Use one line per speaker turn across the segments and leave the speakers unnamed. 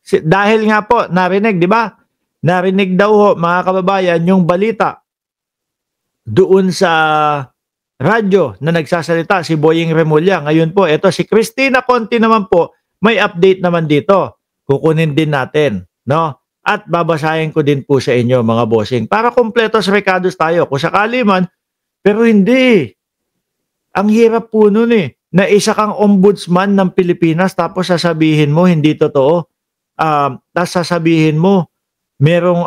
Dahil nga po, narinig, di ba? Narinig daw ho, mga kababayan, yung balita doon sa radyo na nagsasalita si Boying Remulla. Ngayon po, ito si Cristina Conti naman po, may update naman dito. Kukunin din natin, no? At babasahin ko din po sa inyo mga bossing para kumpletos recados tayo. Kung sakali man, pero hindi. Ang hirap po nun eh, na isa kang ombudsman ng Pilipinas tapos sasabihin mo hindi totoo. Tapos sasabihin mo merong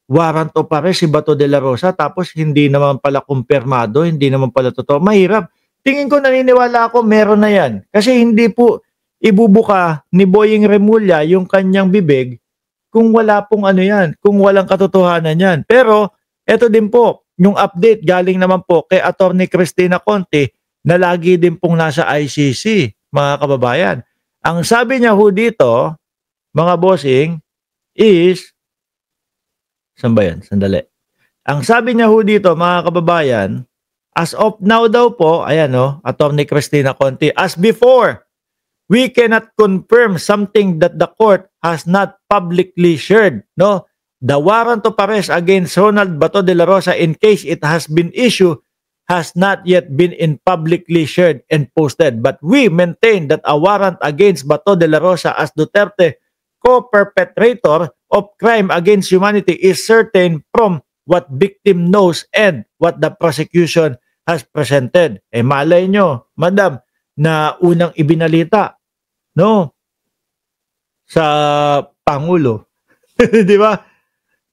warrant of arrest si Bato de la Rosa tapos hindi naman pala kumpirmado, hindi naman pala totoo. Mahirap. Tingin ko naniniwala ako meron na yan. Kasi hindi po ibubuka ni Boying Remulla yung kanyang bibig kung wala pong ano yan, kung walang katotohanan yan. Pero eto din po, yung update galing naman po kay Attorney Cristina Conti na lagi din pong nasa ICC, mga kababayan. Ang sabi niya ho dito, mga bossing, is, saan ba yan? Sandali. Ang sabi niya ho dito, mga kababayan, as of now daw po, ayan no, Attorney Cristina Conti, as before, we cannot confirm something that the court has not publicly shared, no? The warrant of arrest against Ronald Bato de la Rosa in case it has been issued has not yet been in publicly shared and posted. But we maintain that a warrant against Bato de la Rosa as Duterte co-perpetrator of crime against humanity is certain from what victim knows and what the prosecution has presented. Eh malay nyo, madam, na unang ibinalita, no? Sa Pangulo. Di ba?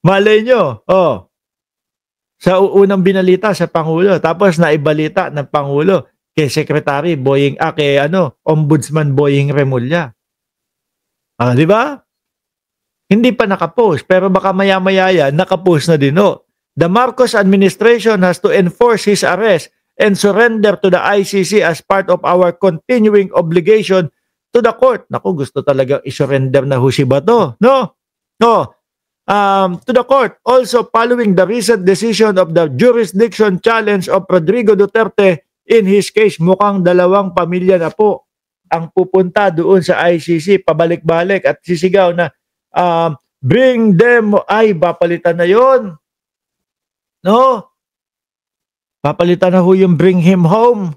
Malay nyo, sa unang binalita sa Pangulo, tapos naibalita ng Pangulo kay Secretary Boying, kay Ombudsman Boying Remulla. Di ba? Hindi pa nakapost, pero baka maya-maya yan, nakapost na din, no? The Marcos administration has to enforce his arrest and surrender to the ICC as part of our continuing obligation to the court. Naku, gusto talaga isurrender na ho si Bato, no? No. To the court, also following the recent decision of the jurisdiction challenge of Rodrigo Duterte in his case, mukhang dalawang pamilya na po ang pupunta doon sa ICC, pabalik-balik at sisigaw na bring them, ay papalitan na yon, no? Papalitan na ho yung bring him home.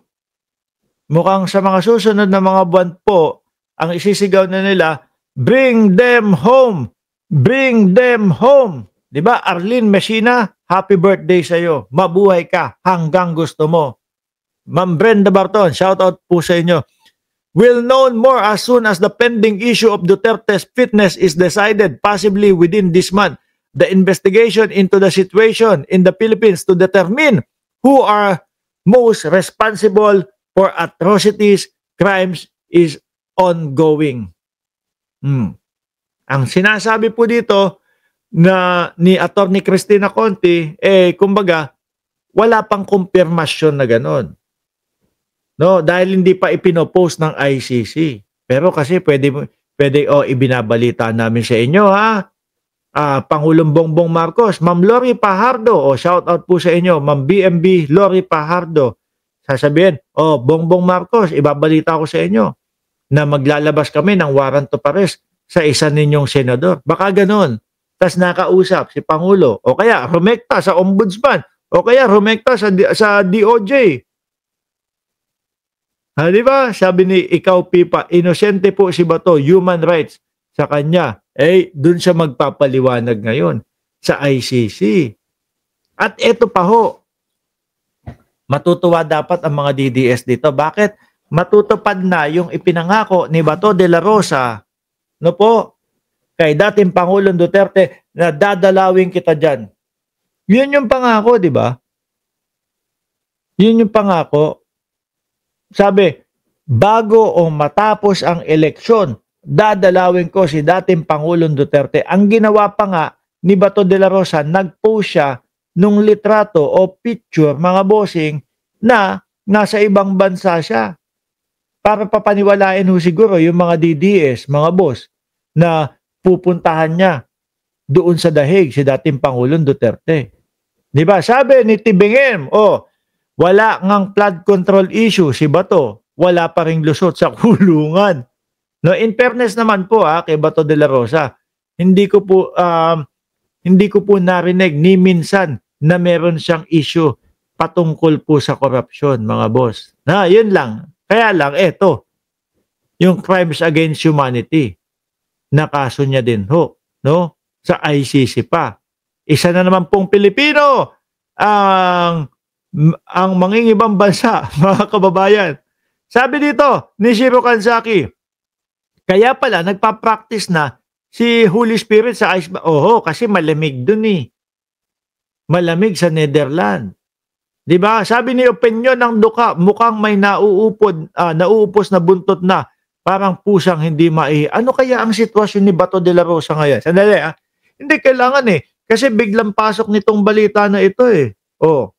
Mukhang sa mga susunod na mga buwan po, ang isisigaw na nila, bring them home. Bring them home. Diba? Arlene Messina, happy birthday sa iyo. Mabuhay ka hanggang gusto mo. Ma'am Brenda Barton, shout out po sa inyo. We'll know more as soon as the pending issue of Duterte's fitness is decided, possibly within this month. The investigation into the situation in the Philippines to determine who are most responsible for atrocities, crimes is ongoing. Ang sinasabi po dito na ni Attorney Cristina Conti, kumbaga, wala pang kumpirmasyon na gano'n. No, dahil hindi pa ipinopost ng ICC. Pero kasi pwede ibinabalita namin sa inyo, ha? Pangulong Bongbong Marcos, Ma'am Lori Pajardo, shout out po sa inyo, Ma'am BMB Lori Pajardo. Sasabihin, Bongbong Marcos, ibabalita ko sa inyo na maglalabas kami ng warrant of arrest sa isa ninyong senador. Baka ganon. Tas nakausap si Pangulo. O kaya rumekta sa Ombudsman. O kaya rumekta sa DOJ. Di ba? Sabi ni Ikaw Pipa, inosente po si Bato, human rights sa kanya. Dun siya magpapaliwanag ngayon sa ICC. At eto pa ho, matutuwa dapat ang mga DDS dito. Bakit? Matutupad na yung ipinangako ni Bato de la Rosa, no po, kay dating Pangulong Duterte na dadalawin kita dyan. Yun yung pangako, di ba? Yun yung pangako. Sabi, bago o matapos ang eleksyon, dadalawin ko si dating Pangulong Duterte. Ang ginawa pa nga ni Bato de la Rosa, nag-post siya nung litrato o picture, mga bossing, na nasa ibang bansa siya. Para papaniwalain ho siguro yung mga DDS, mga boss, na pupuntahan niya doon sa dahig si dating Pangulong Duterte. Di ba? Sabi ni Tibingem, wala ngang flood control issue si Bato, wala pa ring lusot sa kulungan. No, in fairness naman po kay Bato de la Rosa, hindi ko po hindi ko po narinig ni minsan na meron siyang issue patungkol po sa korupsyon, mga boss. Na, yun lang. Kaya lang, eto, yung crimes against humanity, na kaso niya din ho, no? Sa ICC pa. Isa na naman pong Pilipino ang mangingibang bansa, mga kababayan. Sabi dito ni Shiro Kanzaki, kaya pala nagpa-practice na si Holy Spirit sa ice. Oho, kasi malamig dun eh. Malamig sa Netherlands. 'Di ba? Sabi ni Opinyon ng Duka, mukhang may nauupos na buntot na, parang pusang hindi Ano kaya ang sitwasyon ni Bato de la Rosa ngayon? Sandali Hindi kailangan kasi biglang pasok nitong balita na ito Oh,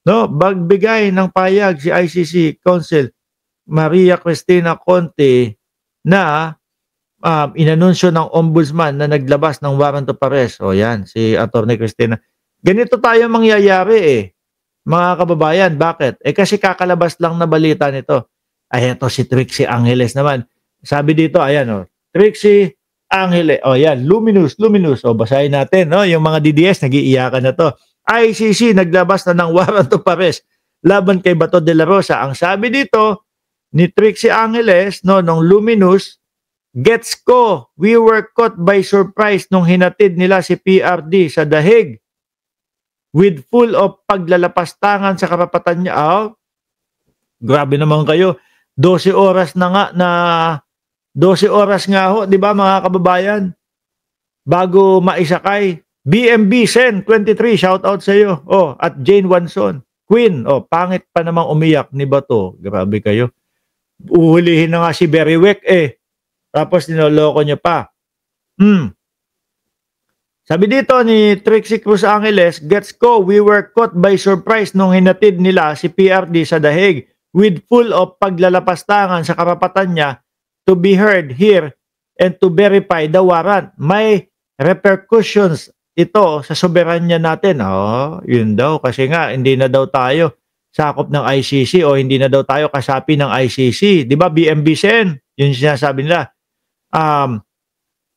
no, bagbigay ng payag si ICC Counsel Maria Cristina Conte na inanunsyo ng ombudsman na naglabas ng warrant of arrest. O yan, si Attorney Cristina. Ganito tayo mangyayari mga kababayan. Bakit? Kasi kakalabas lang na balita nito. Ay, ito si Trixie Angeles naman. Sabi dito, ayan Trixie Angeles. O yan, luminous. O basahin natin, no? Yung mga DDS, nag-iiyakan na to. ICC naglabas na ng warrant of arrest laban kay Bato de la Rosa. Ang sabi dito ni Trixie Angeles, no, nung luminous, gets ko, we were caught by surprise nung hinatid nila si PRD sa dahig with full of paglalapastangan sa karapatan niya. Grabe naman kayo. 12 oras nga ho, di ba mga kababayan? Bago maisakay. BMB Sen 23, shout out sa iyo. At Jane Wanson. Queen, pangit pa namang umiyak ni Bato. Grabe kayo. Uhulihin na nga si Berwick Tapos ninoloko niya pa. Sabi dito ni Trixie Cruz Angeles, gets ko, we were caught by surprise nung hinatid nila si PRD sa dahig with full of paglalapastangan sa karapatan niya to be heard here and to verify the warrant. May repercussions ito sa soberanya natin. Yun daw. Kasi nga, hindi na daw tayo sakop ng ICC o hindi na daw tayo kasapi ng ICC. Di ba, BMB Sen? Yun sinasabi nila.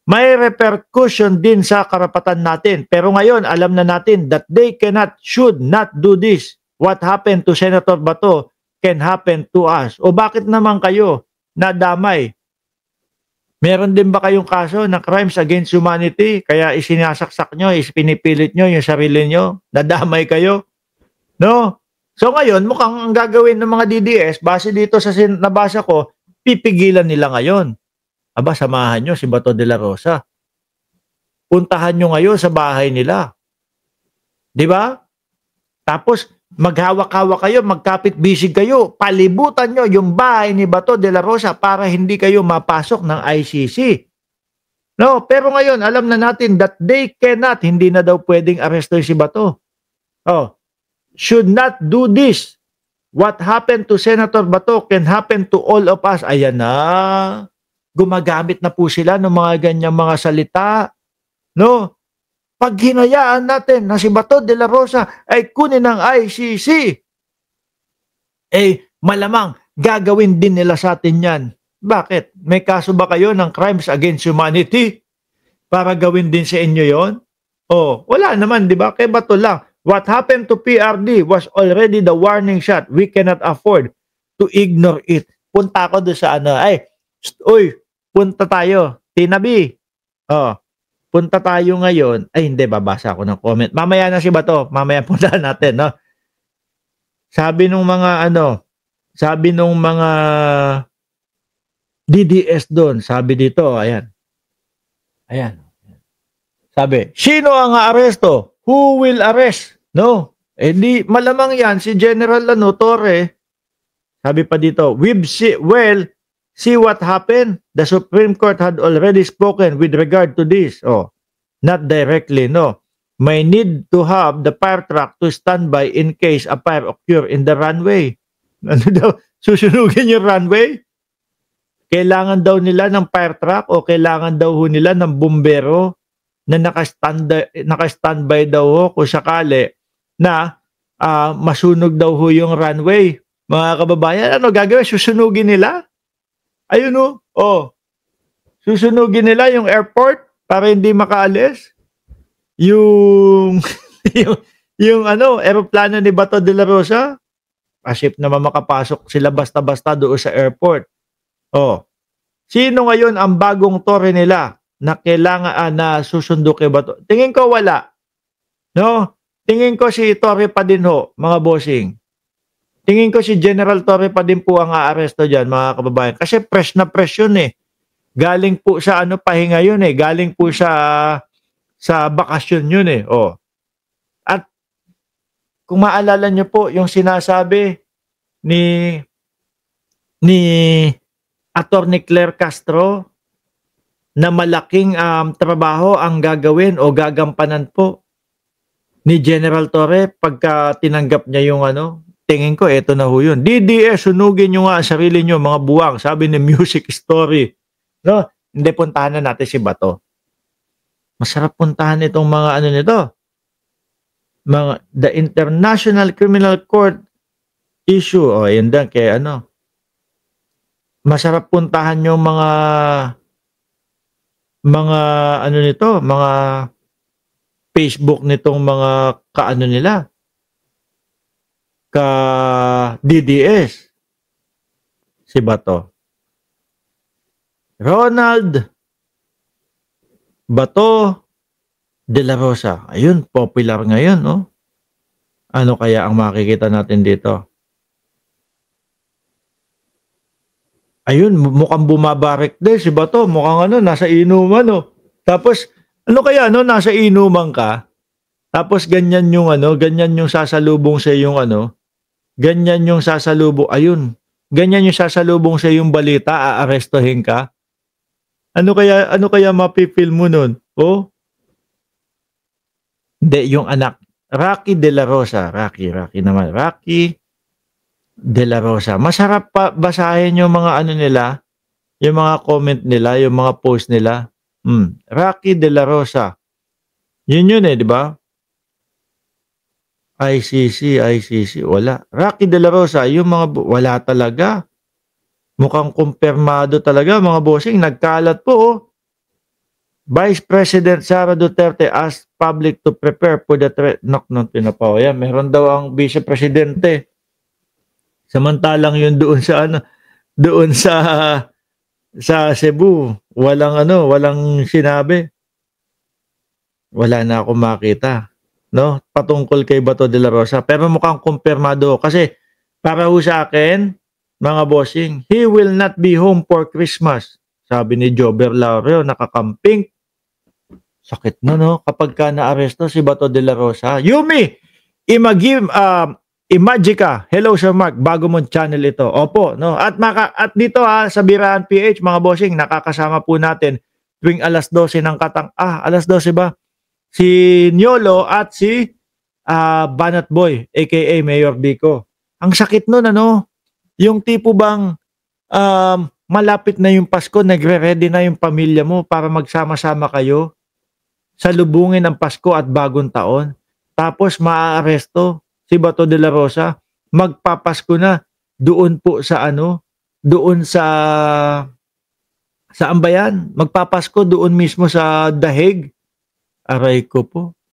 May repercussion din sa karapatan natin. Pero ngayon, alam na natin that they should not do this. What happened to Senator Bato can happen to us. O bakit naman kayo nadamay? Meron din ba kayong kaso na crimes against humanity? Kaya isinasaksak nyo, pinipilit nyo yung sarili nyo? Nadamay kayo? No? So ngayon, mukhang ang gagawin ng mga DDS, base dito sa nabasa ko, pipigilan nila ngayon. Aba, samahan nyo si Bato de la Rosa. Puntahan nyo ngayon sa bahay nila. Di ba? Tapos, maghawak-hawak kayo, magkapit-bisig kayo, palibutan nyo yung bahay ni Bato de la Rosa para hindi kayo mapasok ng ICC. No, pero ngayon, alam na natin that they cannot, hindi na daw pwedeng aresto si Bato. Should not do this. What happened to Senator Bato can happen to all of us. Ayan na. Gumagamit na po sila ng mga ganyang mga salita. No? Pag hinayaan natin na si Bato de la Rosa ay kunin ng ICC, malamang gagawin din nila sa atin yan. Bakit? May kaso ba kayo ng crimes against humanity para gawin din sa inyo yon? Wala naman, di ba? Kay Bato lang. What happened to PRD was already the warning shot. We cannot afford to ignore it. Punta ako doon sa punta tayo. Tinabi. Punta tayo ngayon. Hindi, babasa ako ng comment. Mamaya na si Bato. Mamaya punta natin, no? Sabi nung mga DDS doon, sabi dito, ayan. Sabi, sino ang aaresto? Who will arrest? No? Di malamang yan si General Torre. Sabi pa dito, see what happened? The Supreme Court had already spoken with regard to this. Not directly, no. May need to have the fire truck to stand by in case a fire occur in the runway. Ano daw? Susunugin yung runway? Kailangan daw nila ng fire truck o kailangan daw nila ng bumbero na naka-standby daw kung sakali na masunog daw yung runway. Mga kababayan, ano gagawin? Susunugin nila? Ayun Susunugin nila yung airport para hindi makaalis. Yung yung, yung ano, eroplano ni Bato de la Rosa, as if naman makapasok sila basta-basta doon sa airport. Oh, sino ngayon ang bagong tore nila na kailangan na susundo kay Bato? Tingin ko wala. No? Tingin ko si Torre pa din ho, mga bossing. Tingin ko si General Torre pa din po ang aaresto diyan, mga kababayan. Kasi fresh na fresh yun eh. Galing po sa ano pahinga yun eh. Galing po sa bakasyon yun eh. Oh. At kung maalala niyo po yung sinasabi ni ni Attorney Claire Castro na malaking trabaho ang gagawin o gagampanan po ni General Torre pagka tinanggap niya yung ano, tingin ko eto na ho yun. DDS, sunugin nyo nga ang sarili nyo mga buwang, sabi ni Music Story. No? Hindi, puntahan na natin si Bato. Masarap puntahan itong mga ano nito. The International Criminal Court issue. O, yun din, kaya ano. Masarap puntahan yung mga ano nito, mga Facebook nitong mga kaano nila. Ka DDS. Si Bato. Ronald Bato de la Rosa. Ayun, popular ngayon, no? Ano kaya ang makikita natin dito? Ayun, mukhang bumabarik din si Bato. Mukhang ano, nasa inuman, no? Tapos, ano kaya, no? Nasa inuman ka. Tapos, ganyan yung ano, ganyan yung sasalubong sa yung ano, ganyan yung sasalubong, ayun, ganyan yung sasalubong sa yung balita, aarestohin ka. Ano kaya mapipil mo nun? Oh? Hindi, yung anak. Rocky de la Rosa. Rocky naman. Rocky de la Rosa. Masarap pa basahin yung mga ano nila, yung mga comment nila, yung mga post nila. Rocky de la Rosa. Yun eh, di ba? ICC, wala. Rocky de la Rosa, yung mga, wala talaga. Mukhang kumpirmado talaga, mga bossing. Nagkalat po, oh. Vice President Sara Duterte asked public to prepare for the threat. Tinapaw. Yan, meron daw ang Vice Presidente. Samantalang yun doon sa ano, doon sa Cebu, walang sinabi. Wala na akong makita, no? Patungkol kay Bato de la Rosa. Pero mukhang kumpirmado kasi para ho sa akin, mga bossing, he will not be home for Christmas. Sabi ni Jober Laureo, nakakamping. Sakit na, no? Kapag ka na-aresto si Bato de la Rosa. Yumi! Imagica. Hello, Sir Mark. Bago mong channel ito. Opo, no? At dito sa Biraan PH, mga bossing, nakakasama po natin tuwing alas 12 ng alas 12 ba? Si Niolo at si Banat Boy, aka Mayor Bico. Ang sakit nun, ano? Yung tipo bang malapit na yung Pasko, nagre-ready na yung pamilya mo para magsama-sama kayo. Salubungin ang Pasko at Bagong Taon. Tapos maaaresto si Bato de la Rosa. Magpapasko na doon po sa ano, doon sa Ambayan. Magpapasko doon mismo sa Dahig. Aray ko po.